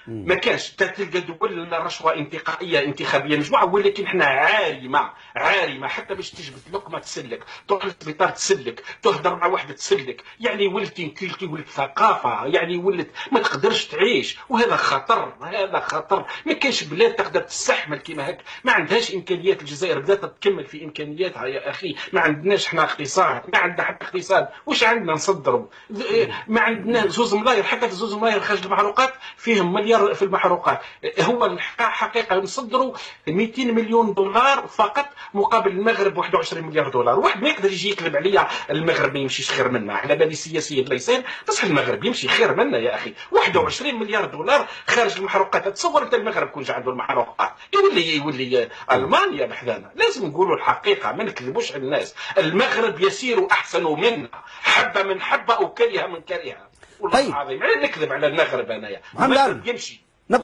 ما كانش تلقى دول رشوه انتقائيه انتخابيه مجموعه، ولكن حنا عارمه حتى باش تجبد لقمه تسلك، تروح للسبيطار تسلك، تهضر مع واحده تسلك، يعني ولت كيلتي، ولت ثقافه، يعني ولت ما تقدرش تعيش. وهذا خطر، هذا خطر. ما كاينش بلاد تقدر تستحمل كيما هكا، ما عندهاش امكانيات. الجزائر بدات تكمل في امكانياتها يا اخي، ما عندناش حنا اقتصاد، ما عندنا حتى اقتصاد. واش عندنا نصدروا؟ ما عندنا 2 ملاير، حتى في 2 ملاير خارج المحروقات فيهم مليار في المحروقات. هو حقيقه نصدروا 200 مليون دولار فقط، مقابل المغرب 21 مليار دولار. واحد ما يقدر يجي يكذب عليا المغرب ما يمشيش خير منا، على بالي سياسيا ليسان، بصح المغرب يمشي خير منا يا اخي. 21 مليار دولار خارج المحروقات. تصور انت المغرب كون جا عنده المحروقات يولي المانيا بحذانا. لازم نقولوا الحقيقه، ما نكذبوش على الناس. المغرب يسير احسن منا، حب من حب او كره من كره. والله العظيم لا نكذب على المغرب انايا. المغرب يمشي.